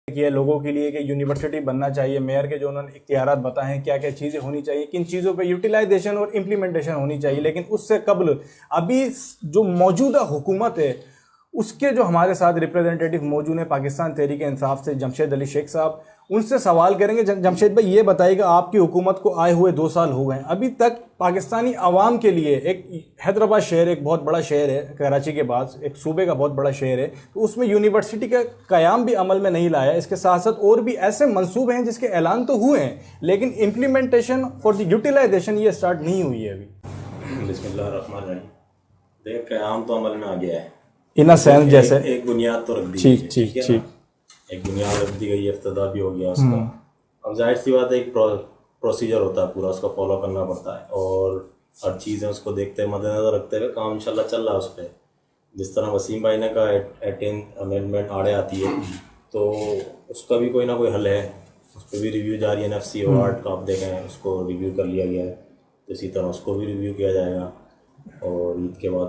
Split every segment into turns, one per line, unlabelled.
کیا لوگوں کے لیے کہ یونیورسٹی بننا چاہیے, میئر کے جو انہوں نے اختیارات بتائے ہیں, کیا کیا چیزیں ہونی چاہیے, کن چیزوں پہ یوٹیلائزیشن اور امپلیمنٹیشن ہونی چاہیے. لیکن اس سے قبل ابھی جو موجودہ حکومت ہے اس کے جو ہمارے ساتھ ریپریزنٹیٹیو موجود ہیں پاکستان تحریک انصاف سے, جمشید علی شیخ صاحب, ان سے سوال کریں گے. جمشید بھائی یہ بتائیے کہ آپ کی حکومت کو آئے ہوئے 2 سال ہو گئے ہیں, ابھی تک پاکستانی عوام کے لیے, ایک حیدرآباد شہر ایک بہت بڑا شہر ہے, کراچی کے بعد ایک صوبے کا بہت بڑا شہر ہے, تو اس میں یونیورسٹی کا قیام بھی عمل میں نہیں لایا. اس کے ساتھ ساتھ اور بھی ایسے منصوبے ہیں جس کے اعلان تو ہوئے ہیں لیکن امپلیمنٹیشن فار دی یوٹیلائزیشن یہ اسٹارٹ نہیں ہوئی ہے ابھی.
بسم اللہ الرحمن الرحیم. دیکھ قیام تو عمل میں آ گیا ہے,
ان سینس جیسے
ایک بنیاد تو رکھ دی
ٹھیک ٹھیک ٹھیک,
ایک بنیاد رکھ دی گئی, افتتاح بھی ہو گیا اس کا. اب ظاہر سی بات ہے ایک پروسیجر ہوتا ہے پورا, اس کو فالو کرنا پڑتا ہے اور ہر چیزیں اس کو دیکھتے مد نظر رکھتے ہوئے کام انشاءاللہ چل رہا ہے اس پہ. جس طرح وسیم بھائی نے کہا 18 امینڈمنٹ آڑے آتی ہے تو اس کا بھی کوئی نہ کوئی حل ہے, اس پہ بھی ریویو جاری ہے. NFC ایوارڈ کا آپ دیکھیں اس کو ریویو کر لیا گیا ہے, تو اسی طرح اس کو بھی ریویو کیا جائے گا اور عید کے بعد.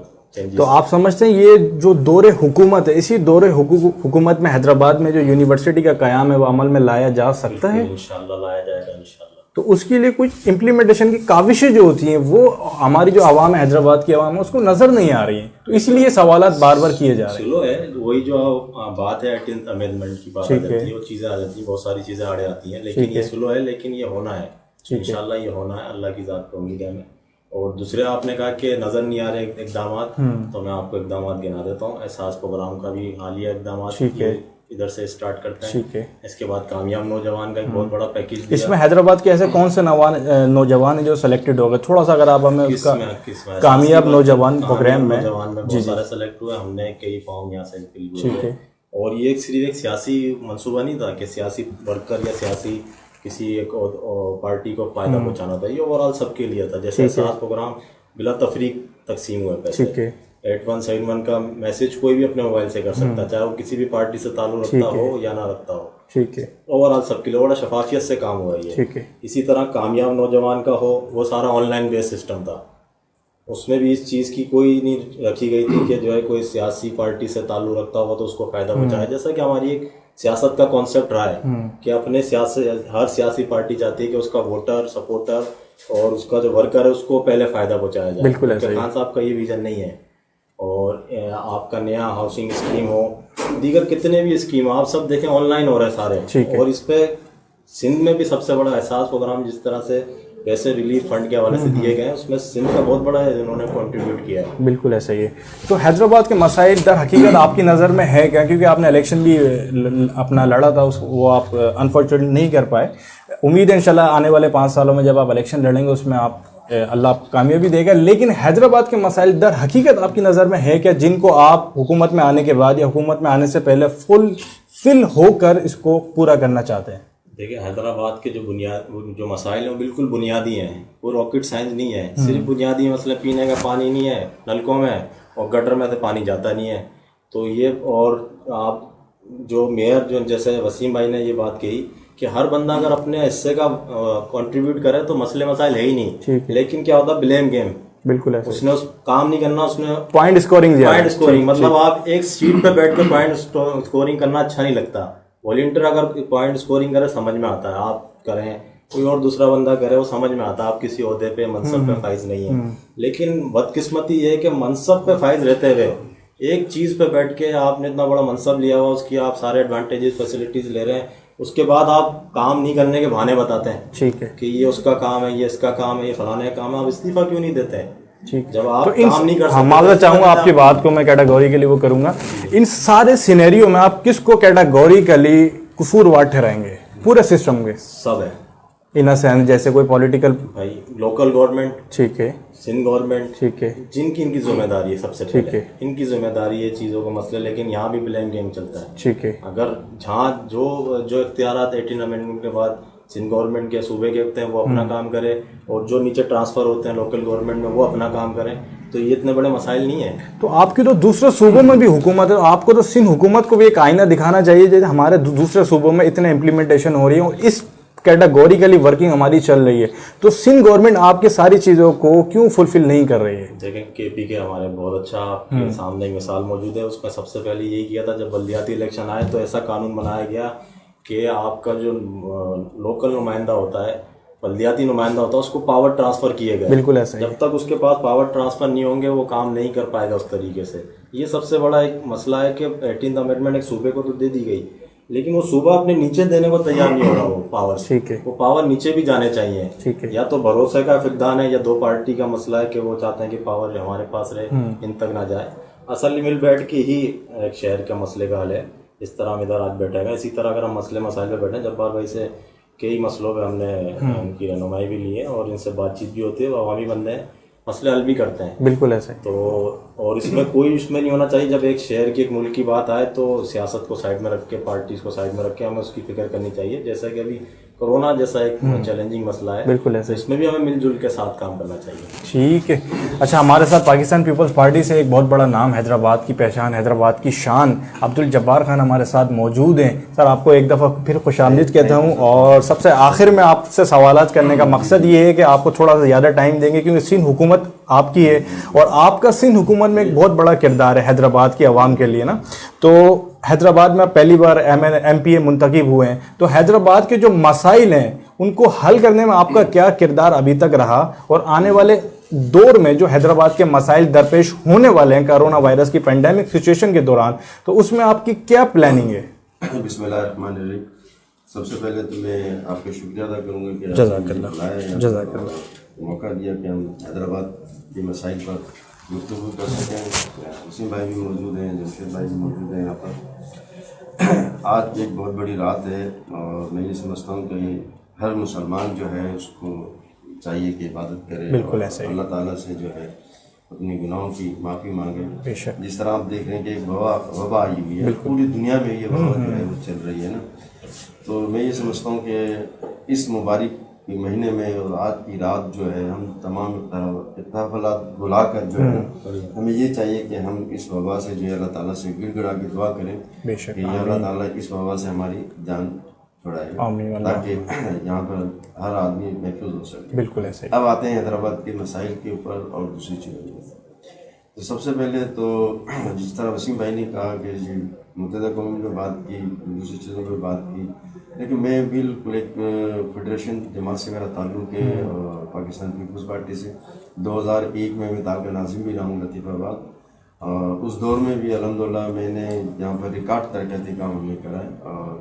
تو آپ سمجھتے ہیں یہ جو دور حکومت ہے, اسی دور حکومت میں حیدرآباد میں جو یونیورسٹی کا قیام ہے وہ عمل میں لایا جا سکتا ہے؟
انشاءاللہ لایا جائے گا انشاءاللہ.
تو اس کے لیے کچھ امپلیمنٹیشن کی کاوشیں جو ہوتی ہیں وہ ہماری جو عوام ہے, حیدرآباد کی عوام ہے, اس کو نظر نہیں آ رہی ہیں, تو اس لیے سوالات بار بار کیے جا رہے ہیں.
سلو ہے وہی جو بات ہے 18th امینڈمنٹ کی بات آ جاتی ہے, وہ چیزیں آ جاتی ہیں, بہت ساری چیزیں آڑے آتی ہیں, لیکن یہ سلو ہے, لیکن یہ ہونا ہے انشاءاللہ, یہ ہونا ہے, اللہ کی ذات پہ امید ہے ہمیں. اور دوسرے آپ نے کہا کہ نظر نہیں آ رہے اقدامات, تو میں آپ کو اقدامات گنا دیتا ہوں. احساس پروگرام کا بھی حالیہ اقدامات ادھر سے اسٹارٹ کرتے ہیں. اس کے بعد کامیاب نوجوان کا ایک بہت بڑا پیکیج دیا.
اس میں حیدرآباد کے ایسے کون سے نوجوان ہیں جو سلیکٹڈ ہو گئے, تھوڑا سا اگر آپ ہمیں اس کا کامیاب نوجوان پروگرام میں
بہت سارے سلیکٹ ہوئے, ہم نے کئی فارم یہاں سے فل ہوئے. اور یہ صرف ایک سیاسی منصوبہ نہیں تھا کہ سیاسی ورکر یا سیاسی کسی ایک پارٹی کو فائدہ پہنچانا تھا, یہ اوور آل سب کے لیے تھا. جیسے احساس پروگرام بلا تفریق تقسیم ہوئے پیسے, 8171 کا میسج کوئی بھی اپنے موبائل سے کر سکتا, چاہے وہ کسی بھی پارٹی سے تعلق رکھتا ہو یا نہ رکھتا ہو.
ٹھیک ہے,
اوور آل سب کے لیے بڑا شفافیت سے کام ہوا ہے یہ. اسی طرح کامیاب نوجوان کا ہو, وہ سارا آن لائن بیس سسٹم تھا, اس میں بھی اس چیز کی کوئی نہیں رکھی گئی تھی کہ جو ہے کوئی سیاسی پارٹی سے تعلق رکھتا ہوا تو اس کو فائدہ پہنچایا. جیسا کہ ہماری ایک سیاست کا کانسیپٹ رہا ہے کہ اپنے ہر سیاسی پارٹی چاہتی ہے کہ اس کا ووٹر سپورٹر اور اس کا جو ورکر ہے اس کو پہلے فائدہ پہنچایا جائے. بالکل خان صاحب کا یہ ویژن نہیں ہے. اور آپ کا نیا ہاؤسنگ اسکیم ہو, دیگر کتنے بھی اسکیم آپ سب دیکھیں آن لائن ہو رہے ہیں سارے. اور اس پہ سندھ میں بھی سب سے بڑا احساس پروگرام جس طرح سے پیسے ریلیف فنڈ کے حوالے سے دیے گئے ہیں, اس میں سندھ کا بہت بڑا ہے انہوں نے کنٹریبیوٹ کیا ہے.
بالکل ایسا ہی ہے. تو حیدرآباد کے مسائل در حقیقت آپ کی نظر میں ہے کیا, کیونکہ آپ نے الیکشن بھی اپنا لڑا تھا, وہ آپ انفارچونیٹلی نہیں کر پائے. امید ہے انشاءاللہ آنے والے 5 سالوں میں جب آپ الیکشن لڑیں گے اس میں آپ اللہ کامیابی دے گا. لیکن حیدرآباد کے مسائل در حقیقت آپ کی نظر میں ہے کیا جن کو آپ حکومت میں آنے کے بعد یا حکومت میں آنے سے پہلے فل ہو کر اس کو پورا کرنا چاہتے ہیں؟
دیکھیں حیدرآباد کے جو مسائل ہیں وہ بالکل بنیادی ہیں, وہ راکٹ سائنس نہیں ہے. صرف بنیادی مسئلہ پینے کا پانی نہیں ہے نلکوں میں, اور گٹر میں سے پانی جاتا نہیں ہے. تو یہ اور آپ جو میئر جو جیسے وسیم بھائی نے یہ بات کہی کہ ہر بندہ اگر اپنے حصے کا کنٹریبیوٹ کرے تو مسئلے مسائل ہے ہی نہیں. لیکن کیا ہوتا ہے بلیم گیم,
بالکل
اس نے کام نہیں کرنا, اس نے
پوائنٹ اسکورنگ
مطلب آپ ایک سیٹ پہ بیٹھ کے پوائنٹ اسکورنگ کرنا اچھا نہیں لگتا. والنٹیئر اگر پوائنٹ اسکورنگ کرے سمجھ میں آتا ہے, آپ کریں کوئی اور دوسرا بندہ کرے وہ سمجھ میں آتا ہے, آپ کسی عہدے پہ منصب پہ فائز نہیں ہے. لیکن بدقسمتی یہ ہے کہ منصب پہ فائز رہتے ہوئے ایک چیز پہ بیٹھ کے آپ نے اتنا بڑا منصب لیا ہوا, اس کی آپ سارے ایڈوانٹیجز فیسلٹیز لے رہے ہیں, اس کے بعد آپ کام نہیں کرنے کے بہانے بتاتے ہیں. ٹھیک ہے کہ یہ اس کا کام ہے, یہ اس کا کام ہے, یہ فلانے کا کام ہے, آپ استعفیٰ کیوں نہیں دیتے ہیں؟ جب آپ کام نہیں کر سکتے.
معذرت چاہوں گا آپ کی بات کو میں کیٹیگوری کے لیے وہ کروں گا. ان سارے سینیریو میں آپ کس کو کیٹیگوریکلی قصوروار ٹھہرائیں گے پورے سسٹم کے؟
سب ہے
ان سینس جیسے کوئی پولیٹیکل
بھائی, لوکل گورنمنٹ,
ٹھیک ہے,
سندھ گورنمنٹ,
ٹھیک ہے,
جن کی ان کی ذمہ داری ہے سب سے پہلے, ان کی ذمہ داری ہے چیزوں کا مسئلہ. لیکن یہاں بھی بلیم گیم چلتا ہے.
ٹھیک ہے,
اگر جہاں جو اختیارات 18 امینڈمنٹ کے بعد سندھ گورنمنٹ کے صوبے کے ہوتے ہیں وہ اپنا کام کرے, اور جو نیچے ٹرانسفر ہوتے ہیں لوکل گورنمنٹ میں وہ اپنا کام کریں, تو یہ اتنے بڑے مسائل نہیں ہیں.
تو آپ کی تو دوسرے صوبوں میں بھی حکومت ہے, آپ کو تو سندھ حکومت کو بھی ایک آئینہ دکھانا چاہیے جیسے ہمارے دوسرے صوبوں میں اتنے امپلیمنٹیشن ہو رہی ہے اور اس کیٹیگوریکلی ورکنگ ہماری چل رہی ہے, تو سندھ گورنمنٹ آپ کے ساری چیزوں کو کیوں فلفل نہیں کر رہی ہے؟
دیکھیں KP کے ہمارے بہت اچھا آپ کے سامنے ایک مثال موجود ہے. اس میں سب سے پہلے یہی کیا تھا جب بلدیاتی الیکشن آئے تو ایسا قانون بنایا گیا کہ آپ کا جو لوکل نمائندہ ہوتا ہے, بلدیاتی نمائندہ ہوتا ہے, اس کو پاور ٹرانسفر کیے گئے.
بالکل ایسا ہی.
جب تک اس کے پاس پاور ٹرانسفر نہیں ہوں گے وہ کام نہیں کر پائے گا اس طریقے سے. یہ سب سے بڑا ایک مسئلہ ہے کہ 18th امینڈمنٹ ایک صوبے کو تو دے دی گئی, لیکن وہ صوبہ اپنے نیچے دینے کو تیار نہیں ہو رہا. وہ پاور,
ٹھیک ہے,
وہ پاور نیچے بھی جانے چاہیے.
ٹھیک ہے.
یا تو بھروسے کا فقدان ہے یا دو پارٹی کا مسئلہ ہے کہ وہ چاہتے ہیں کہ پاور ہمارے پاس رہے, ان تک نہ جائے. اصل مل بیٹھ کے ہی ایک شہر کے مسئلے کا حل ہے. اس طرح ہم ادھر آج بیٹھے گا, اسی طرح اگر ہم مسئلے مسائل پہ بیٹھیں, جبار بھائی سے کئی مسئلوں پہ ہم نے ان کی رہنمائی بھی لی ہے اور ان سے بات چیت بھی ہوتی ہے, وہ عوامی بندے ہیں, مسئلے حل بھی کرتے ہیں.
بالکل ایسے.
تو اور اس میں کوئی اس میں نہیں ہونا چاہیے, جب ایک شہر کی ایک ملک کی بات آئے تو سیاست کو سائڈ میں رکھ کے, پارٹیز کو سائڈ میں رکھ کے ہمیں اس کی فکر کرنی چاہیے. جیسا کہ ابھی کورونا جیسا ایک چیلنجنگ مسئلہ ہے,
بالکل ایسے,
اس میں بھی ہمیں مل جل کے ساتھ کام کرنا چاہیے.
ٹھیک ہے. اچھا, ہمارے ساتھ پاکستان پیپلز پارٹی سے ایک بہت بڑا نام, حیدرآباد کی پہچان, حیدرآباد کی شان, عبدالجبار خان ہمارے ساتھ موجود ہیں. سر آپ کو ایک دفعہ پھر خوش آمدید کہتا ہوں, اور سب سے آخر میں آپ سے سوالات کرنے کا مقصد یہ ہے کہ آپ کو تھوڑا سا زیادہ ٹائم دیں گے, کیونکہ سندھ حکومت آپ کی ہے اور آپ کا سندھ حکومت میں ایک بہت بڑا کردار ہے حیدرآباد کی عوام کے لیے نا. تو حیدرآباد میں پہلی بار ایم پی اے منتخب ہوئے ہیں, تو حیدرآباد کے جو مسائل ہیں ان کو حل کرنے میں آپ کا کیا کردار ابھی تک رہا, اور آنے والے دور میں جو حیدرآباد کے مسائل درپیش ہونے والے ہیں کرونا وائرس کی پینڈیمک سچویشن کے دوران, تو اس میں آپ کی کیا پلاننگ ہے؟
بسم اللہ الرحمن الرحیم. سب سے پہلے تو میں آپ کا شکریہ ادا کروں گا کہ
جزاک اللہ, جزاک اللہ,
موقع دیا کہ ہم حیدرآباد کے مسائل پر گفتگو کر سکیں. وسیم بھائی بھی موجود ہیں, جمشید بھائی بھی موجود ہیں یہاں پر. آج ایک بہت بڑی رات ہے اور میں یہ سمجھتا ہوں کہ ہر مسلمان جو ہے اس کو چاہیے کہ عبادت کرے,
بالکل ایسا ہی,
اللہ تعالیٰ سے جو ہے اپنی گناہوں کی معافی مانگے.
بے شک.
جس طرح آپ دیکھ رہے ہیں کہ ایک وبا آئی ہوئی ہے, پوری دنیا میں یہ وبا جو ہے وہ چل رہی ہے نا. تو میں یہ سمجھتا ہوں کہ اس مبارک کے مہینے میں اور آج کی رات جو ہے ہم تمام احتفالات بلا کر جو ہے ہمیں یہ چاہیے کہ ہم اس وبا سے جو ہے اللہ تعالیٰ سے گڑ گڑا کے دعا کریں کہ اللہ تعالیٰ اس وبا سے ہماری جان چھڑائے, تاکہ یہاں پر ہر آدمی محفوظ ہو سکے.
بالکل ایسے.
اب آتے ہیں حیدرآباد کے مسائل کے اوپر اور دوسری چیزوں میں. تو سب سے پہلے تو جس طرح وسیم بھائی نے کہا کہ متحدہ قوموں میں بات کی, دوسری چیزوں پہ بات کی, لیکن میں بالکل ایک فیڈریشن جماعت سے میرا تعلق ہے پاکستان پیپلز پارٹی سے. 2001 میں تعلقہ ناظم بھی رہا ہوں لطیف آباد, اور اس دور میں بھی الحمدللہ میں نے یہاں پر ریکارڈ ترقیاتی کام ہم نے کرا ہے. اور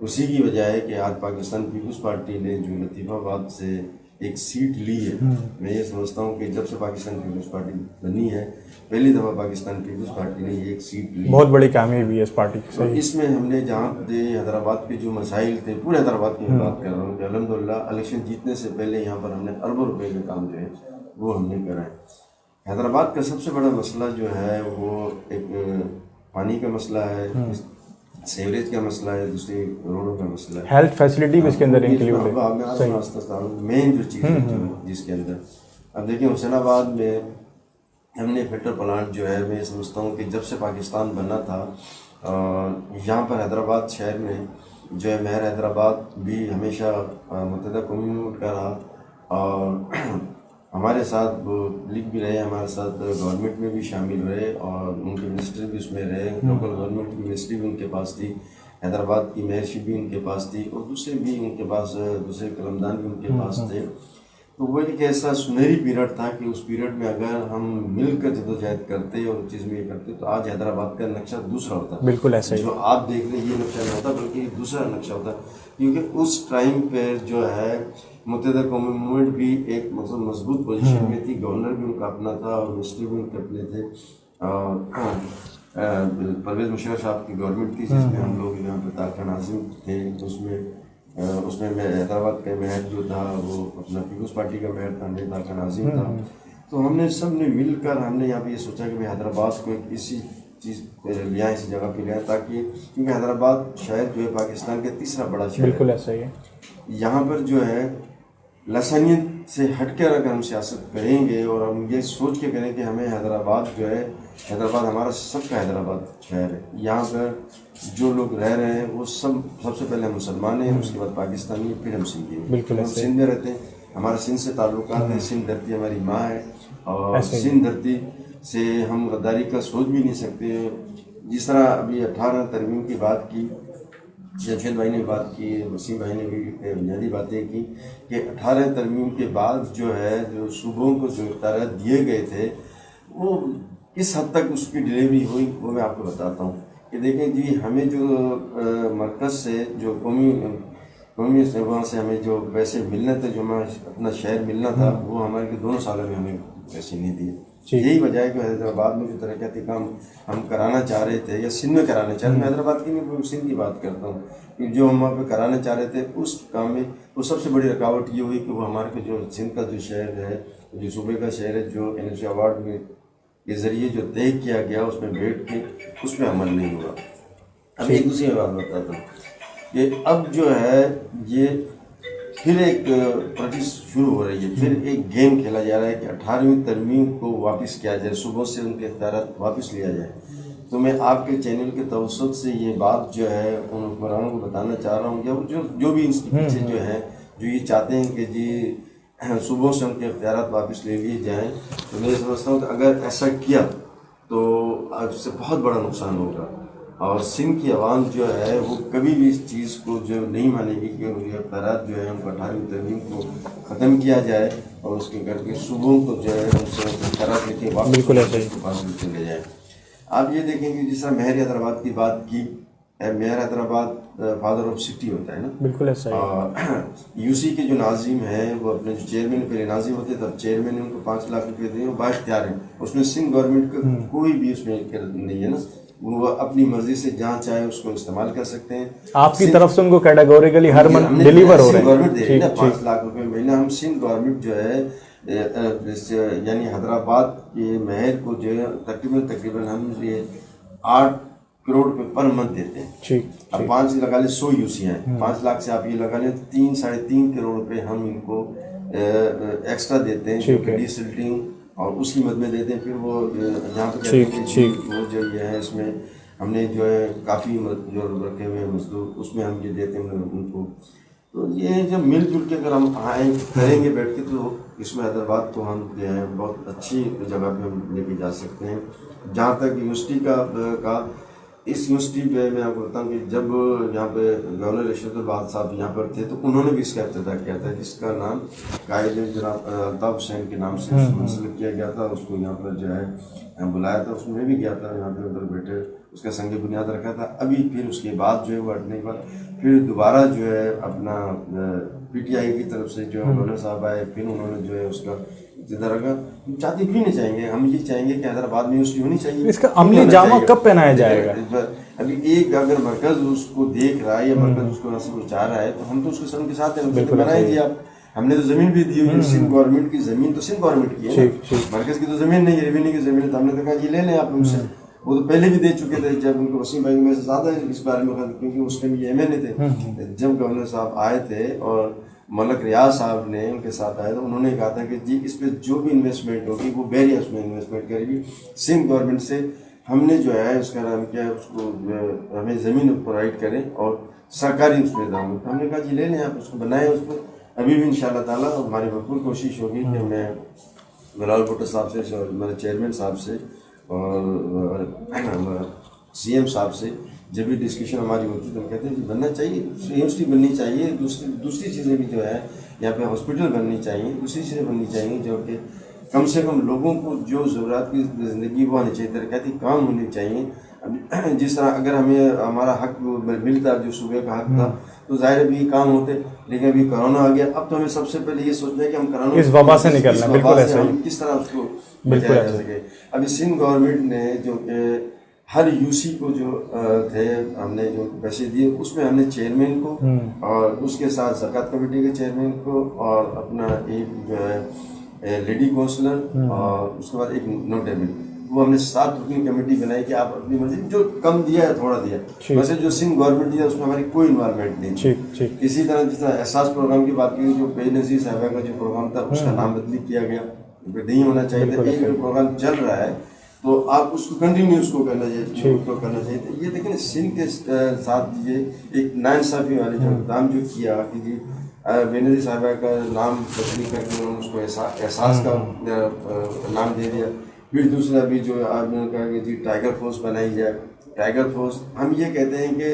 اسی کی وجہ ہے کہ آج پاکستان پیپلز پارٹی نے جو لطیف آباد سے ایک سیٹ لی ہے, میں یہ سمجھتا ہوں کہ جب سے پاکستان پیپلز پارٹی بنی ہے پہلی دفعہ پاکستان پیپلز پارٹی نے یہ ایک سیٹ لی,
بہت بڑی کامیابی ہے اس پارٹی کی.
اور اس میں ہم نے جہاں حیدرآباد کے جو مسائل تھے, پورے حیدرآباد کی بات کر رہا ہوں کہ الحمدللہ الیکشن جیتنے سے پہلے یہاں پر ہم نے اربوں روپے کا کام جو ہے وہ ہم نے کرا ہے. حیدرآباد کا سب سے بڑا مسئلہ جو ہے وہ ایک پانی کا مسئلہ ہے, سیوریج کا مسئلہ ہے, دوسری روڈوں کا مسئلہ ہے,
ہیلتھ فیسلٹی بھی اس کے اندر انکلوڈ
ہے, مین جو چیز ہے جس کے اندر. اب دیکھیں حسین آباد میں ہم نے فلٹر پلانٹ جو ہے, میں سمجھتا ہوں کہ جب سے پاکستان بنا تھا یہاں پر حیدرآباد شہر میں جو ہے مہر حیدرآباد بھی ہمیشہ متحدہ قوموں کا رہا, اور ہمارے ساتھ وہ لکھ بھی رہے, ہمارے ساتھ گورنمنٹ میں بھی شامل رہے, اور ان کے منسٹر بھی اس میں رہے, لوکل گورنمنٹ کی منسٹری بھی ان کے پاس تھی, حیدرآباد کی میئرشپ بھی ان کے پاس تھی, اور دوسرے بھی ان کے پاس, دوسرے قلمدان بھی ان کے پاس تھے. تو وہ ایک ایسا سنہری پیریڈ تھا کہ اس پیریڈ میں اگر ہم مل کر جدوجہد کرتے اور چیز میں یہ کرتے تو آج حیدرآباد کا نقشہ دوسرا ہوتا.
بالکل ایسا ہی,
جو آپ دیکھ لیں یہ نقشہ نہیں ہوتا بلکہ دوسرا نقشہ ہوتا, کیونکہ اس ٹائم پہ جو ہے متحدہ قومی موومنٹ بھی ایک مطلب مضبوط پوزیشن میں تھی, گورنر بھی ان کا اپنا تھا اور منسٹر بھی ان کے اپنے تھے. پرویز مشرف صاحب کی گورنمنٹ تھی جس میں ہم لوگ یہاں پہ تعلقہ ناظم تھے, اس میں حیدرآباد کا میئر جو تھا وہ اپنا پیپلز پارٹی کا میئر تھا, میں تعلقہ ناظم تھا. تو ہم نے سب نے مل کر ہم نے یہاں پہ یہ سوچا کہ حیدرآباد کو ایک اسی چیز لے آئیں, اسی جگہ پہ لے آئیں, تاکہ کیونکہ حیدرآباد شاید جو ہے پاکستان کا تیسرا بڑا شہر ہے.
بالکل ایسا ہی ہے.
یہاں پر جو ہے لسانیت سے ہٹ کر اگر ہم سیاست کریں گے اور ہم یہ سوچ کے کریں کہ ہمیں حیدرآباد جو ہے, حیدرآباد ہمارا سب کا حیدرآباد شہر ہے, یہاں پر جو لوگ رہ رہے ہیں وہ سب سے پہلے مسلمان ہیں, اس کے بعد پاکستانی, پھر ہم سندھی ہیں.
بالکل
ہم سندھ میں رہتے ہیں, ہمارا سندھ سے تعلقات ہیں, سندھ دھرتی ہماری ماں ہے, اور سندھ دھرتی سے ہم غداری کا سوچ بھی نہیں سکتے. جس طرح ابھی 18 ترمیم کی بات کی جمشید بھائی نے بات کی، وسیم بھائی نے بھی بنیادی باتیں کی کہ 18 ترمیم کے بعد جو ہے جو صوبوں کو جو اختیارات دیے گئے تھے وہ کس حد تک اس کی ڈلیوری ہوئی وہ میں آپ کو بتاتا ہوں کہ دیکھیں جی ہمیں جو مرکز سے جو قومی وہاں سے ہمیں جو پیسے ملنے تھے، جو ہمیں اپنا شہر ملنا تھا، وہ ہمارے کے 2 سالوں میں ہمیں پیسے نہیں دیے. یہی وجہ ہے کہ حیدرآباد میں جو ترقیاتی کام ہم کرانا چاہ رہے تھے یا سندھ میں کرانا چاہ رہے تھے، میں حیدرآباد کی نہیں سندھ کی بات کرتا ہوں، کہ جو ہم وہاں پہ کرانا چاہ رہے تھے اس کام میں وہ سب سے بڑی رکاوٹ یہ ہوئی کہ وہ ہمارے جو سندھ کا جو شہر ہے، جو صوبے کا شہر ہے، جو NSC ایوارڈ میں کے ذریعے جو طے کیا گیا اس میں بیٹھ کے اس پہ عمل نہیں ہوا. اب ایک دوسری بات بتاتا ہوں کہ اب جو ہے یہ پھر ایک پریکٹس شروع ہو رہی ہے، پھر ایک گیم کھیلا جا رہا ہے کہ 18ویں ترمیم کو واپس کیا جائے، صوبوں سے ان کے اختیارات واپس لیا جائے. تو میں آپ کے چینل کے توسط سے یہ بات جو ہے ان حکمرانوں کو بتانا چاہ رہا ہوں، یا جو بھی اس کے پیچھے جو ہیں جو یہ چاہتے ہیں کہ جی صوبوں سے ان کے اختیارات واپس لے لیے جائیں، تو میں سمجھتا ہوں کہ اگر ایسا کیا تو اس سے بہت بڑا نقصان ہوگا، اور سندھ کی عوام جو ہے وہ کبھی بھی اس چیز کو جو نہیں مانے گی کہ یہ اختیارات جو ہے ان کو 18ویں ترمیم کو ختم کیا جائے اور اس کے کر کے صوبوں کو جو ہے ان سے اختیارات لے کے واپس لے جائیں. آپ یہ دیکھیں کہ جس طرح مہر حیدرآباد کی بات کی، مہر حیدرآباد فادر آف سٹی ہوتا ہے نا،
بالکل ایسا ہی.
UC کے جو ناظم ہیں وہ اپنے جو چیئرمین پہلے ناظم ہوتے تب چیئرمین نے ان کو 5 لاکھ روپے دیے، وہ بااختیار ہیں، اس میں سندھ گورنمنٹ کا کوئی بھی اس میں نہیں ہے نا، وہ اپنی مرضی سے جہاں چاہے اس کو استعمال کر سکتے ہیں.
آپ کی طرف سے ان کو کیٹیگوریکلی ہر منتھ ڈیلیور ہو رہے ہیں.
گورنمنٹ دے رہی ہے 5 لاکھ روپے مہینہ. ہم سندھ گورنمنٹ جو ہے یعنی حیدرآباد کے مہر کو جو ہے تقریباً ہم یہ 8 کروڑ روپے پر منتھ دیتے ہیں. اب 5 لگا لیں 100 UC ہیں، 5 لاکھ سے آپ یہ لگا لیں 3-3.5 کروڑ روپے ہم ان کو ایکسٹرا دیتے ہیں، جو کہ ڈی سلٹنگ اور اس کی مد میں دیتے ہیں. پھر وہ یہاں پہ وہ جو یہ ہے اس میں ہم نے جو ہے کافی جو رکھے ہوئے مزدور اس میں ہم یہ دیتے ہیں ان کو. تو یہ جب مل جل کے اگر ہم کریں گے بیٹھ کے تو اس میں حیدرآباد کو ہم جو ہے بہت اچھی جگہ پہ ہم لے کے جا سکتے ہیں. جہاں تک یونیورسٹی کا اس یونیورسٹی پہ میں آپ کو بتاؤں کہ جب یہاں پہ گورنر رشید الباد صاحب یہاں پر تھے تو انہوں نے بھی اس کا افتتاح کیا تھا، جس کا نام قائد جناب الطاف حسین کے نام سے منسلک کیا گیا تھا. اس کو یہاں پر جو ہے بلایا تھا، اس میں بھی گیا تھا، یہاں پہ ادھر بیٹھے اس کا سنگ بنیاد رکھا تھا. ابھی پھر اس کے بعد جو ہے وہ ہٹنے کے بعد پھر دوبارہ جو ہے اپنا PTI کی طرف سے جو گورنر صاحب آئے، پھر انہوں نے جو ہے اس کا ابتدا رکھا. ہم چاہتے کیوں نہیں چاہیں گے، ہم یہ چاہیں گے کہ حیدرآباد میں یونیورسٹی ہونی چاہیے.
اس کا عملی جامہ کب پہنایا جائے گا؟
ابھی ایک اگر مرکز اس کو دیکھ رہا ہے یا مرکز اس کو نصب چاہ رہا ہے تو ہم تو اس کے سن کے ساتھ ہیں، بنائے تھے. آپ ہم نے تو زمین بھی دی ہوئی ہے، سندھ گورنمنٹ کی زمین تو سندھ گورنمنٹ کی ہے، مرکز کی تو زمین نہیں ہے، ریونیو کی زمین ہے. تو ہم نے کہا جی لے لیں آپ ان سے. وہ تو پہلے بھی دے چکے تھے جب ان کو وسیم بھائی میں سے زیادہ اس بارے میں، کیونکہ اس ٹائم یہ MLA تھے. جب گورنر صاحب آئے تھے اور ملک ریاض صاحب نے ان کے ساتھ آئے تو انہوں نے کہا تھا کہ جی اس پہ جو بھی انویسٹمنٹ ہوگی وہ بیریا اس میں انویسٹمنٹ کرے گی سندھ گورنمنٹ سے. ہم نے جو ہے اس کا نام کیا اس کو ہمیں زمین پرووائڈ کریں اور سرکاری اس میں دام. ہم نے کہا جی لے لیں آپ اس کو بنائیں اس کو. ابھی بھی انشاءاللہ تعالیٰ ہماری بھرپور کوشش ہوگی کہ میں بلال بھٹو صاحب سے اور ہمارے چیئرمین صاحب سے اور CM صاحب سے جب بھی ڈسکشن ہماری ہوتی ہے تو ہم کہتے ہیں کہ بننا چاہیے، یونیورسٹی بننی چاہیے. دوسری چیزیں بھی جو ہے یہاں پہ ہاسپٹل بننی چاہیے، دوسری چیزیں بننی چاہیے جو کہ کم سے کم لوگوں کو جو ضروریات کی زندگی وہ آنی چاہیے، ترقیاتی کام ہونے چاہیے. جس طرح اگر ہمیں ہمارا حق ملتا جو صوبے کا حق تھا تو ظاہر بھی کام ہوتے، لیکن ابھی کرونا آ گیا. اب تو ہمیں سب سے پہلے یہ سوچنا ہے کہ ہم کرونا
اس وبا سے نکلنا، بالکل ایسا ہی
کس طرح اس کو بچایا جا سکے. ابھی سندھ گورنمنٹ نے جو کہ ہر UC کو جو تھے ہم نے جو پیسے دیے اس میں ہم نے چیئرمین کو اور اس کے ساتھ زکوٰۃ کمیٹی کے چیئرمین کو اور اپنا ایک جو ہے لیڈی کونسلر اور اس کے بعد ایک نوٹیبل، وہ ہم نے 7 رکنی کمیٹی بنائی کہ آپ اپنی مرضی جو کم دیا ہے تھوڑا دیا. ویسے جو سندھ گورنمنٹ دیا اس میں ہماری کوئی انوالومنٹ نہیں. اسی طرح جس طرح احساس پروگرام کی بات کی، جو بے نظیر صاحبہ کا جو پروگرام تھا اس کا نام بدلی کیا گیا، نہیں ہونا چاہیے تھا. ایک پروگرام چل رہا ہے تو آپ اس کو کنٹینیو اس کو کرنا چاہیے. یہ دیکھیں سندھ کے ساتھ یہ ایک ناانصافی والے جو اقدام جو کیا کہ جی بے نظیر صاحبہ کا نام بدلی کر کے انہوں نے اس کو احساس کا نام دے دیا. پھر دوسرا بھی جو آپ نے کہا کہ جی ٹائیگر فورس بنائی جائے. ٹائیگر فورس ہم یہ کہتے ہیں کہ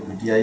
PTI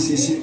CC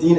3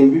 MP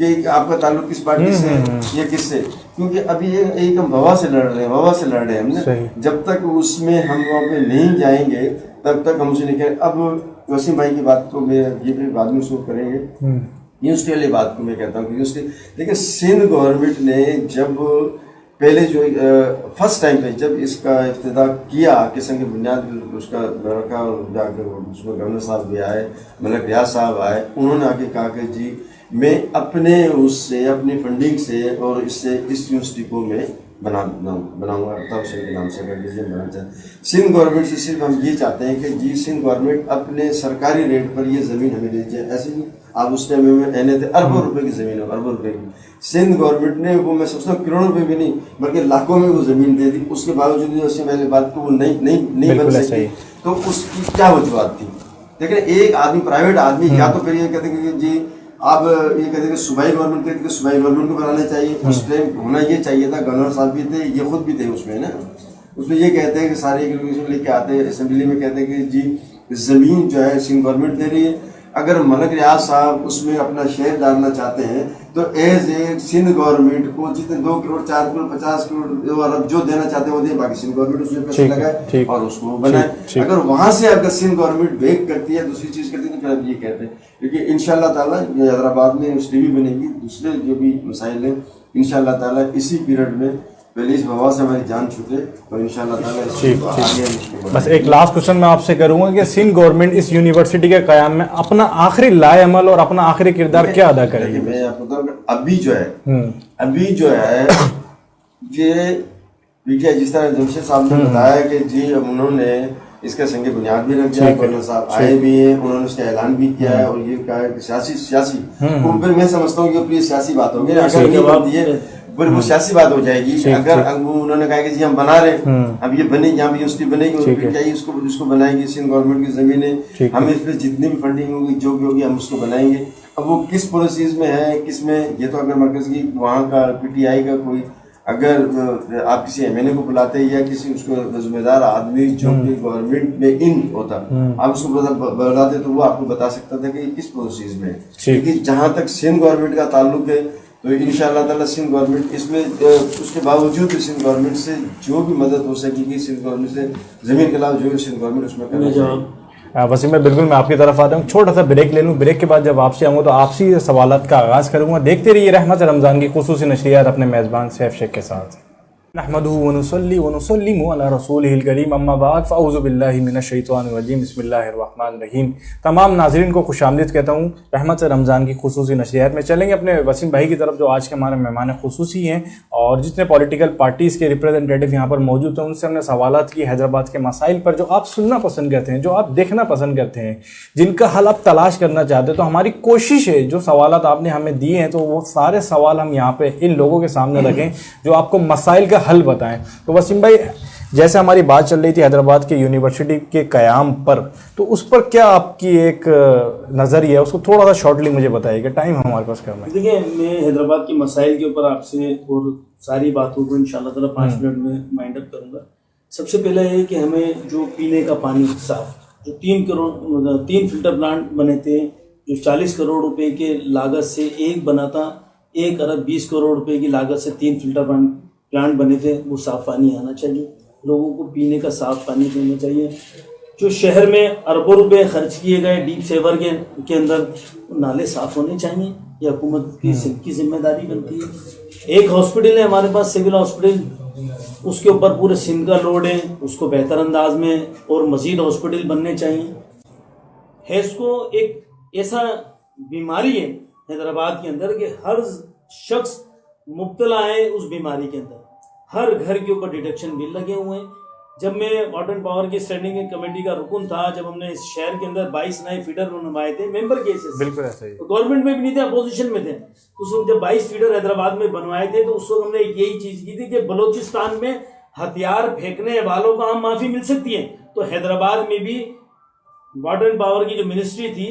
کہ آپ کا تعلق کس پارٹی سے ہے یا کس سے, کیونکہ ابھی ایک ہم وبا سے لڑ رہے ہیں ہم نے. جب تک اس میں ہم وہاں پہ نہیں جائیں گے تب تک ہم اسے نہیں کریں. اب وسیم بھائی کی بات کو میں یہ بعد میں شروع کریں گے. یونیورسٹی والی بات کو میں کہتا ہوں کہ یونیورسٹی, لیکن سندھ گورنمنٹ نے جب پہلے جو فرسٹ ٹائم پہ جب اس کا افتتاح کیا, قسم کی بنیاد اس کا رکھا, اور جا کے اس میں گورنر صاحب بھی آئے, ملک ریاض صاحب آئے, انہوں نے آ کے کہا کہ جی میں اپنے اس سے اپنی فنڈنگ سے اور اس سے اس یونیورسٹی کو میں بناؤں گا, تب سے کے نام سے کر لیجیے بنانا چاہتے ہیں. سندھ گورنمنٹ سے صرف ہم یہ چاہتے ہیں کہ جی سندھ گورنمنٹ اپنے سرکاری ریٹ پر یہ زمین ہمیں دے دیجیے. ایسے ہی آپ اس ٹائم میں اہنے تھے, اربوں روپے کی زمین ہے, اربوں روپے کی. سندھ گورنمنٹ نے وہ میں سمجھتا ہوں کروڑوں روپے بھی نہیں بلکہ لاکھوں میں وہ زمین دے دی. اس کے باوجود اس سے پہلے بات کو وہ نہیں بن سکی. تو اس کی کیا وجوہات تھی؟ دیکھیں ایک آدمی پرائیویٹ آدمی یا تو پھر یہ کہتے ہیں کہ جی آپ یہ کہتے ہیں کہ صوبائی گورنمنٹ کہتے ہیں کہ صوبائی گورنمنٹ کو بنانا چاہیے. اس ٹائم ہونا یہ چاہیے تھا, گورنر صاحب بھی تھے, یہ خود بھی تھے اس میں نا. اس میں یہ کہتے ہیں کہ سارے ایگریکلچر لے کے آتے ہیں اسمبلی میں, کہتے ہیں کہ جی زمین جو ہے سندھ گورنمنٹ دے رہی ہے. اگر ملک ریاض صاحب اس میں اپنا شیئر ڈالنا چاہتے ہیں تو ایز اے سندھ گورنمنٹ کو جتنے 2 کروڑ 4 کروڑ 50 کروڑ ارب جو دینا چاہتے ہیں وہ دیں, باقی سندھ گورنمنٹ اس میں پیسے لگائے اور اس کو بنائے. اگر وہاں سے اگر سندھ گورنمنٹ بیک کرتی ہے دوسری چیز کرتی ہے تو پھر اب یہ کہتے ہیں, کیونکہ ان شاء اللہ تعالیٰ حیدرآباد میں یونیورسٹی بھی بنے گی, دوسرے جو بھی مسائل ہیں ان شاء اللہ تعالیٰ اسی پیریڈ میں پہلے اس وبا سے ہماری جان چھوٹے اور ان شاء اللہ تعالیٰ.
بس ایک لاسٹ کوشچن میں آپ سے کروں گا کہ سندھ گورنمنٹ اس یونیورسٹی کے قیام میں اپنا آخری لائے عمل اور اپنا آخری کردار کیا ادا کرے گی؟
میں آپ کو بتاؤں کہ ابھی جو ہے یہ جس طرح جمشید صاحب نے بتایا کہ جی انہوں نے اس کا سنگ بنیاد بھی رکھ دیا, گورنر صاحب آئے بھی ہیں, انہوں نے اس کا اعلان بھی کیا ہے, اور یہ کہا ہے کہ سیاسی پھر میں سمجھتا ہوں کہ یہ سیاسی بات ہوگی. اگر نہیں بنتی ہے پھر وہ سیاسی بات ہو جائے گی. اگر انہوں نے کہا کہ جی ہم بنا رہے ہیں, اب یہ بنے یہاں بھی یونیورسٹی بنے گی, اور پھر چاہیے اس کو بنائیں گے. سندھ گورنمنٹ کی زمینیں ہم اس پہ جتنی بھی فنڈنگ ہوگی جو بھی ہوگی ہم اس کو بنائیں گے. اب وہ کس پالیسیز میں ہے کس میں, یہ تو اگر مرکز کی وہاں کا PTI کا کوئی اگر آپ کسی MNA کو بلاتے یا کسی اس کو ذمہ دار آدمی جو کہ گورنمنٹ میں ان ہوتا آپ اس کو بلاتے تو وہ آپ کو بتا سکتا تھا کہ یہ کس پالیسیز میں ہے. لیکن جہاں تک سندھ گورنمنٹ کا تعلق ہے تو ان شاء اللہ تعالیٰ سندھ گورنمنٹ اس میں اس کے باوجود بھی سندھ گورنمنٹ سے جو بھی مدد ہو سکے گی, سندھ گورنمنٹ سے زمین کے علاوہ جو بھی سندھ گورنمنٹ اس میں کرنا چاہیے.
وسیم میں بالکل میں آپ کی طرف آتا ہوں, چھوٹا سا بریک لے لوں, بریک کے بعد جب آپ سے آؤں تو آپ سے سوالات کا آغاز کروں گا. دیکھتے رہیے رحمت رمضان کی خصوصی نشریات اپنے میزبان سیف شیخ کے ساتھ. نحمده ونصلي ونسلم على رسوله الكريم اما بعد فاعوذ باللہ من الشیطان الرجیم بسم اللہ الرحمن الرحیم. تمام ناظرین کو خوش آمدید کہتا ہوں رحمت رمضان کی خصوصی نشریات میں. چلیں گے اپنے وسیم بھائی کی طرف جو آج کے ہمارے مہمان خصوصی ہیں, اور جتنے پولیٹیکل پارٹیز کے ریپرزنٹیٹیو یہاں پر موجود ہیں ان سے ہم نے سوالات کی حیدرآباد کے مسائل پر, جو آپ سننا پسند کرتے ہیں, جو آپ دیکھنا پسند کرتے ہیں, جن کا حل آپ تلاش کرنا چاہتے ہیں. تو ہماری کوشش ہے جو سوالات آپ نے ہمیں دیے ہیں تو وہ سارے سوال ہم یہاں پہ ان لوگوں کے سامنے رکھیں جو آپ کو مسائل کا حل بتائیں. تو وسیم بھائی جیسے ہماری بات چل رہی تھی حیدرآباد کے یونیورسٹی کے قیام پر, تو اس پر کیا آپ کی ایک نظریہ ہے, اس کو تھوڑا سا شارٹلی مجھے بتائیے کہ ٹائم ہمارے پاس کرنا ہے.
دیکھیں میں حیدرآباد کے مسائل کے اوپر آپ سے اور ساری باتوں کو انشاءاللہ تعالیٰ 5 منٹ میں مائنڈ اپ کروں گا. سب سے پہلا یہ کہ ہمیں جو پینے کا پانی صاف, جو 3 فلٹر پلانٹ بنے تھے جو 40 کروڑ روپے کے لاگت سے ایک بنا تھا, 1 ارب 20 کروڑ روپے کی لاگت سے 3 فلٹر پلانٹ بنے تھے, وہ صاف پانی آنا چاہیے. لوگوں کو پینے کا صاف پانی دینا چاہیے. جو شہر میں اربوں روپے خرچ کیے گئے ڈیپ سیور کے اندر, نالے صاف ہونے چاہیے, یہ حکومت کی ذمہ داری بنتی ہے. ایک ہاسپٹل ہے ہمارے پاس سول ہاسپٹل, اس کے اوپر پورے سندھ کا لوڈ ہے, اس کو بہتر انداز میں اور مزید ہاسپٹل بننے چاہیے. حیض کو ایک ایسا بیماری ہے حیدرآباد کے اندر کہ ہر شخص مبتلا ہے اس بیماری کے اندر. ہر گھر کے اوپر ڈیٹیکشن بل لگے ہوئے ہیں. جب میں واٹر اینڈ پاور کی اسٹینڈنگ کمیٹی کا رکن تھا, جب ہم نے اس شہر کے اندر 22 نئے فیڈر بنوائے تھے ممبر کے حصے سے,
بالکل ایسا ہی,
گورنمنٹ میں بھی نہیں تھے, اپوزیشن میں تھے. اس وقت جب 22 فیڈر حیدرآباد میں بنوائے تھے تو اس وقت ہم نے یہی چیز کی تھی کہ بلوچستان میں ہتھیار پھینکنے والوں کو ہم معافی مل سکتی ہے, تو حیدرآباد میں بھی واٹر اینڈ پاور کی جو منسٹری تھی,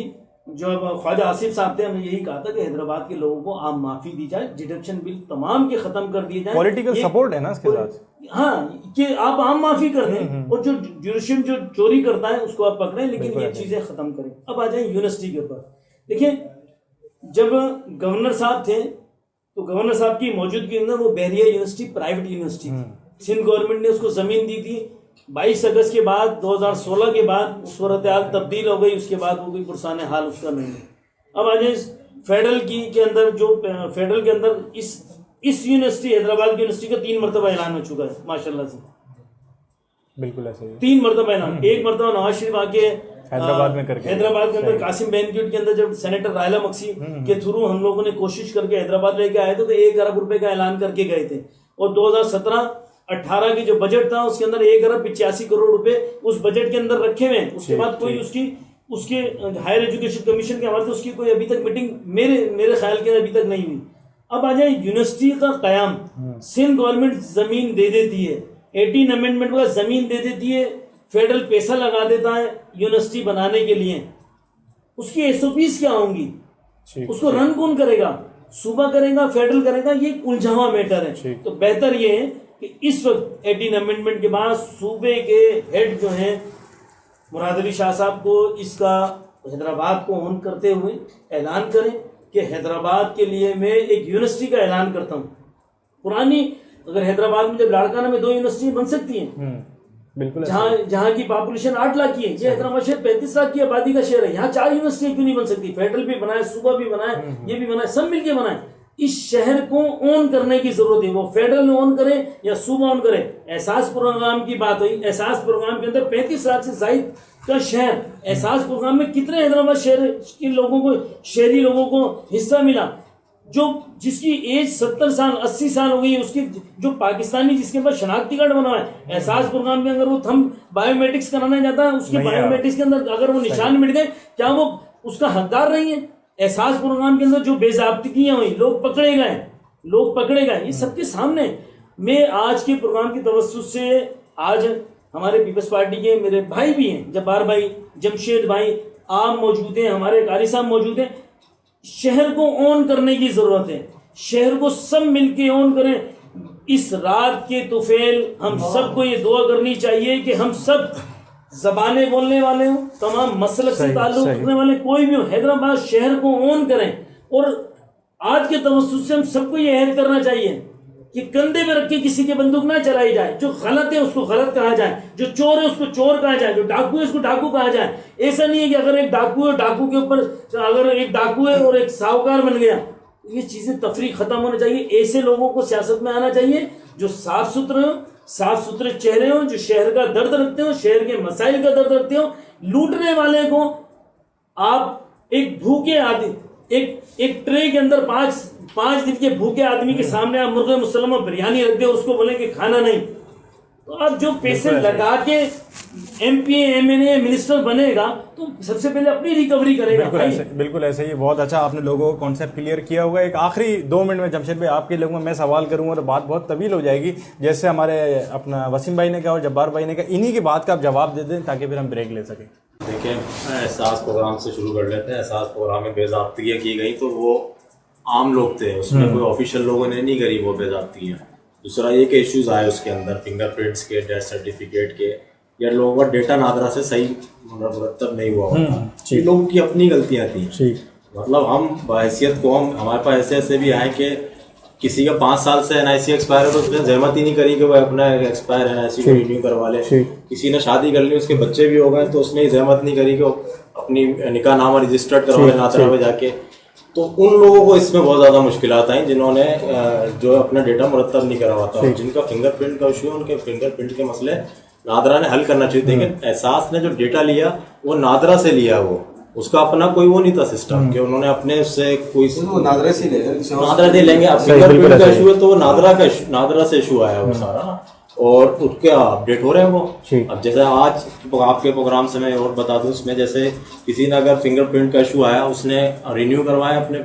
جو خواجہ آصف صاحب تھے, ہم نے یہی کہا تھا کہ حیدرآباد کے لوگوں کو عام معافی دی جائے, ڈیڈکشن بل تمام کے ختم کر دیے جائیں.
پولیٹیکل سپورٹ ہے نا اس کے ساتھ,
ہاں کہ آپ عام معافی کر دیں, اور جو جورشن جو چوری کرتا ہے اس کو آپ پکڑیں, لیکن یہ چیزیں ختم کریں. اب آ جائیں یونیورسٹی کے اوپر. دیکھیں جب گورنر صاحب تھے تو گورنر صاحب کی موجودگی اندر وہ بحریہ یونیورسٹی پرائیویٹ یونیورسٹی تھی، سندھ گورنمنٹ نے اس کو زمین دی تھی. 22 اگست کے بعد 2016 کے بعد اس صورتحال تبدیل ہو گئی، اس کے بعد وہ کوئی پرسان حال اس کا نہیں ہے. اب آ جائیں فیڈرل کے اندر، جو فیڈرل کے اندر اس یونیورسٹی حیدرآباد کی یونیورسٹی کا 3 مرتبہ اعلان ہو چکا ہے ماشاءاللہ سے.
بالکل ایسے ہی
3 مرتبہ اعلان. ایک مرتبہ نواز شریف آ کے
حیدرآباد میں کر کے،
حیدرآباد کے اندر قاسم بینکوٹ کے اندر جب سینیٹر رائلا مکسی کے تھرو ہم لوگوں نے کوشش کر کے حیدرآباد لے کے آئے تھے تو 1 ارب روپے کا اعلان کر کے گئے تھے. اور 2017-18 کی جو بجٹ تھا اس کے اندر 1 ارب 85 کروڑ روپے اس بجٹ کے اندر رکھے ہوئے ہیں. اس کے بعد کوئی اس کے ہائر ایجوکیشن کمیشن کے حوالے سے اس کی کوئی ابھی تک میٹنگ میرے خیال کے ابھی تک نہیں ہوئی. اب آ جائیں یونیورسٹی کا قیام. سندھ گورنمنٹ زمین دے دیتی ہے، 18 امینڈمنٹ کا زمین دے دیتی ہے، فیڈرل پیسہ لگا دیتا ہے یونیورسٹی بنانے کے لیے. اس کی SOPs کیا ہوں گی؟ اس کو رن کون کرے گا؟ صوبہ کرے گا، فیڈرل کرے گا؟ یہ ایک الجھاوا میٹر ہے. تو بہتر یہ ہے کہ اس وقت 18 امینڈمنٹ کے بعد صوبے کے ہیڈ جو ہیں مراد علی شاہ صاحب کو اس کا حیدرآباد کو آن کرتے ہوئے اعلان کریں کہ حیدرآباد کے لیے میں ایک یونیورسٹی کا اعلان کرتا ہوں. پرانی اگر حیدرآباد میں جب لاڑکانہ میں 2 یونیورسٹی بن سکتی ہیں،
بالکل
جہاں کی پاپولیشن 8 لاکھ کی ہے، یہ حیدرآباد شہر 35 لاکھ کی آبادی کا شہر ہے، یہاں 4 یونیورسٹیاں کیوں نہیں بن سکتی؟ فیڈرل بھی بنائے، صوبہ بھی بنائے، یہ بھی بنائے، سب مل کے بنائے. اس شہر کو اون کرنے کی ضرورت ہے. وہ فیڈرل میں اون کرے یا صوبہ اون کرے. احساس پروگرام کی بات ہوئی، احساس پروگرام کے اندر 35 لاکھ سے زائد کا شہر، احساس پروگرام میں کتنے حیدرآباد شہر کے لوگوں کو، شہری لوگوں کو حصہ ملا؟ جس کی ایج 70 سال 80 سال ہو گئی، اس کی جو پاکستانی جس کے پاس شناختی کارڈ بنا ہے، احساس پروگرام کے اندر وہ تھم بایو میٹرکس کرانا چاہتا ہے، اس کے بایو میٹرکس کے اندر اگر وہ نشان مٹ گئے، کیا وہ اس کا حقدار نہیں ہے؟ احساس پروگرام کے اندر جو بے ضابطگیاں ہوئی، لوگ پکڑے گئے، یہ سب کے سامنے. میں آج کے پروگرام کی توسط سے آج ہمارے پیپلز پارٹی کے میرے بھائی بھی ہیں، جبار بھائی، جمشید بھائی، آپ موجود ہیں، ہمارے قاری صاحب موجود ہیں. شہر کو اون کرنے کی ضرورت ہے، شہر کو سب مل کے اون کریں. اس رات کے طفیل ہم سب کو یہ دعا کرنی چاہیے کہ ہم سب زبانیں بولنے والے ہوں، تمام مسلک سے تعلق رکھنے والے کوئی بھی ہو، حیدرآباد شہر کو اون کریں. اور آج کے توسط سے ہم سب کو یہ عہد کرنا چاہیے کہ کندھے پہ رکھ کے کسی کے بندوق نہ چلائی جائے. جو غلط ہے اس کو غلط کہا جائے، جو چور ہے اس کو چور کہا جائے، جو ڈاکو ہے اس کو ڈاکو کہا جائے. ایسا نہیں ہے کہ اگر ایک ڈاکو ہے، ڈاکو کے اوپر اگر ایک ڈاکو ہے اور ایک ساہوکار بن گیا، یہ چیزیں تفریق ختم ہونا چاہیے. ایسے لوگوں کو سیاست میں آنا چاہیے جو صاف ستھرے ہوں، صاف ستھرے چہرے ہوں، جو شہر کا درد رکھتے ہوں، شہر کے مسائل کا درد رکھتے ہوں. لوٹنے والے کو آپ ایک بھوکے آدمی، ایک ٹرے کے اندر 5 دن کے بھوکے آدمی کے سامنے آپ مرغ مسلمہ بریانی رکھ دیں، اس کو بولیں کہ کھانا نہیں. تو آپ جو پیسے لگا کے MP MNA منسٹر بنے گا تو سب سے پہلے اپنی ریکوری کرے گا.
بالکل ایسے ہی. بہت اچھا آپ نے لوگوں کو کانسیپٹ کلیئر کیا ہوا ہے. ایک آخری 2 منٹ میں جمشید بھائی آپ کے لوگوں میں سوال کروں گا تو بات بہت طویل ہو جائے گی. جیسے ہمارے اپنا وسیم بھائی نے کہا اور جبار بھائی نے کہا، انہی کی بات کا آپ جواب دے دیں تاکہ پھر ہم بریک لے سکیں.
دیکھیں، احساس پروگرام سے شروع کر لیتے ہیں. احساس پروگرام میں بے ضابطگیاں کی گئی تو وہ عام لوگ تھے، اس میں کوئی آفیشیل لوگوں نے نہیں کری وہ بے ضابطگیاں. دوسرا یہ کہ ایشوز آئے اس کے اندر فنگر پرنٹس کے، ڈیتھ سرٹیفکیٹ کے، یا لوگوں کا ڈیٹا نادرا سے صحیح مرتب نہیں ہوا ہوتا. یہ لوگوں کی اپنی غلطیاں تھیں. مطلب ہم بحیثیت قوم، ہمارے پاس حیثیت سے بھی آئے کہ کسی کا 5 سال سے NIC ایکسپائر ہے تو اس نے زحمت ہی نہیں کری کہ وہ اپنا ایکسپائر NIC کو رینیو کروا لے. کسی نے شادی کر لی، اس کے بچے بھی ہو گئے تو اس نے زحمت نہیں کری کہ وہ اپنی نکاح نامہ رجسٹرڈ کروا لے ناترا میں جا کے. تو ان لوگوں کو اس میں بہت زیادہ مشکلات آئیں جنہوں نے جو اپنا ڈیٹا مرتب نہیں کروا تھا. جن کا فنگر پرنٹ کا ایشو ہے، ان کے فنگر پرنٹ کے مسئلے نادرا نے حل کرنا چاہیے. لیکن احساس نے جو ڈیٹا لیا وہ نادرا سے لیا، وہ اس کا اپنا کوئی وہ نہیں تھا سسٹم کہ انہوں نے اپنے اس سے کوئی
نادرا سے
لیں گے. اب فنگر پرنٹ کا ایشو ہے تو وہ نادرا سے ایشو آیا وہ سارا، اور اس کے اپڈیٹ ہو رہے ہیں وہ. اب جیسے آج آپ کے پروگرام سے میں اور بتا دوں، اس میں جیسے کسی نے اگر فنگر پرنٹ کا ایشو آیا، اس نے رینیو کروایا اپنے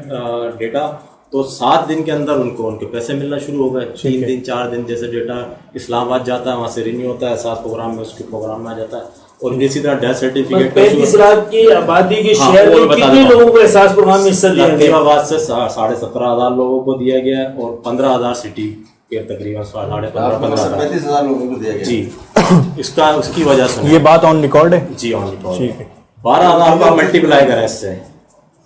ڈیٹا، تو 7 دن کے اندر ان کے پیسے ملنا شروع ہو گئے. 3 دن 4 دن جیسے ڈیٹا اسلام آباد جاتا ہے وہاں سے رینیو ہوتا ہے، احساس پروگرام میں اس کے پروگرام میں آ جاتا ہے. اور اسی طرح ڈیتھ سرٹیفکیٹ
35 لاکھ کی آبادی کے شہر میں کتنے لوگوں کو احساس پروگرام میں حصہ دیا گیا؟
آباد سے 17,500 لوگوں کو دیا گیا ہے اور 15,000 سٹی کے تقریباً
15,000 لوگوں کو دیا گیا.
جی، اس کی وجہ سے
یہ بات آن ریکارڈ ہے.
جی آن ریکارڈ. 12,000 کا ملٹی پلائی کریں اس سے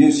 UC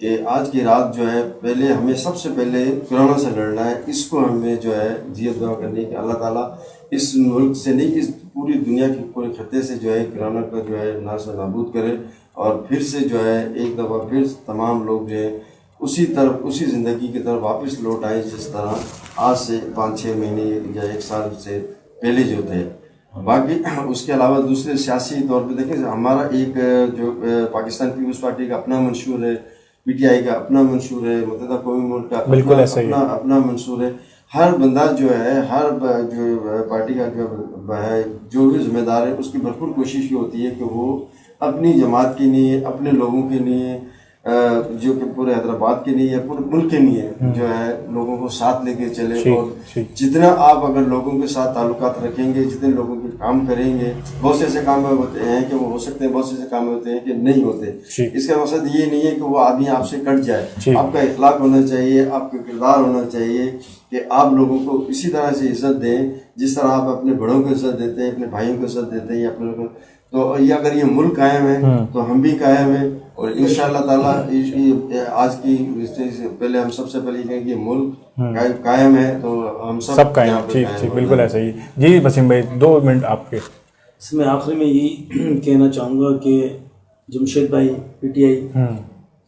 کہ آج کی رات جو ہے پہلے ہمیں سب سے پہلے کورونا سے لڑنا ہے. اس کو ہمیں جو ہے جیت دعا کرنی ہے کہ اللہ تعالیٰ اس ملک سے نہیں اس پوری دنیا کے پورے خطے سے جو ہے کورونا کا جو ہے ناس و نابود کرے, اور پھر سے جو ہے ایک دفعہ پھر تمام لوگ جو ہے اسی زندگی کی طرف واپس لوٹ آئیں جس طرح آج سے 5-6 مہینے یا 1 سال سے پہلے جو تھے. باقی اس کے علاوہ دوسرے سیاسی طور پہ دیکھیں ہمارا ایک جو پاکستان پیپلز پارٹی کا اپنا منشور ہے, پی ٹی آئی کا اپنا منشور ہے, متحدہ قومی ملک کا اپنا منشور ہے. ہر بندہ جو ہے ہر جو پارٹی کا جو بھی ذمہ دار ہے اس کی بھرپور کوشش یہ ہوتی ہے کہ وہ اپنی جماعت کے لیے, اپنے لوگوں کے لیے, جو کہ پورے حیدرآباد کے لیے یا پورے ملک کے لیے جو ہے لوگوں کو ساتھ لے کے چلے. اور جتنا آپ اگر لوگوں کے ساتھ تعلقات رکھیں گے, جتنے لوگوں کے کام کریں گے, بہت سے ایسے کام ہوتے ہیں کہ وہ ہو سکتے ہیں, بہت سے ایسے کام ہوتے ہیں کہ نہیں ہوتے. اس کا مقصد یہ نہیں ہے کہ وہ آدمی آپ سے کٹ جائے. آپ کا اخلاق ہونا چاہیے, آپ کا کردار ہونا چاہیے کہ آپ لوگوں کو اسی طرح سے عزت دیں جس طرح آپ اپنے بڑوں کو عزت دیتے ہیں, اپنے بھائیوں کو عزت دیتے ہیں, یا اپنے لوگوں. تو یہ اگر یہ ملک قائم ہے تو ہم بھی قائم ہیں, اور انشاءاللہ تعالیٰ آج کی پہلے ہم سب سے پہلے یہ کہیں کہ یہ ملک قائم ہے تو ہم سب
قائم. ٹھیک بالکل ایسا ہی. جی وسیم بھائی 2 منٹ آپ کے.
اس میں آخری میں یہی کہنا چاہوں گا کہ جمشید بھائی پی ٹی آئی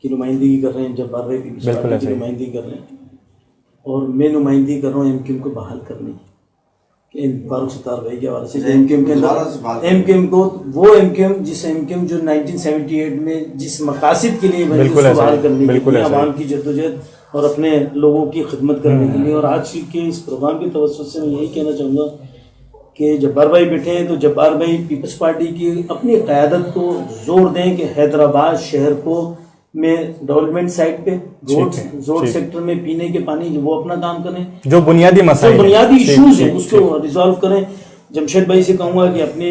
کی نمائندگی کر رہے ہیں, جبار بھائی پیپلز پارٹی کی نمائندگی کر رہے ہیں, اور میں نمائندگی کر رہا ہوں ایم کیو ایم کو بحال کرنے کی. فاروق ستار بھائی کے حوالے سے ایم کیو ایم کے اندر ایم کیو ایم کو وہ ایم کیو ایم جس ایم کیو ایم جو 1978 میں جس مقاصد کے لیے بنی اس کو بحال کرنے کے لیے, عوام کی جدوجہد اور اپنے لوگوں کی خدمت کرنے کے لیے. اور آج کے اس پروگرام کی توسط سے میں یہی کہنا چاہوں گا کہ جبار بھائی بیٹھے ہیں تو جبار بھائی پیپلز پارٹی کی اپنی قیادت کو زور دیں کہ حیدرآباد شہر کو میں ڈیولپمنٹ سائٹ پہ روڈ سیکٹر میں پینے کے پانی وہ اپنا کام کریں,
جو بنیادی مسائل
بنیادی ایشوز ہیں اس کو ریزالو کریں. جمشید بھائی سے کہوں گا کہ اپنی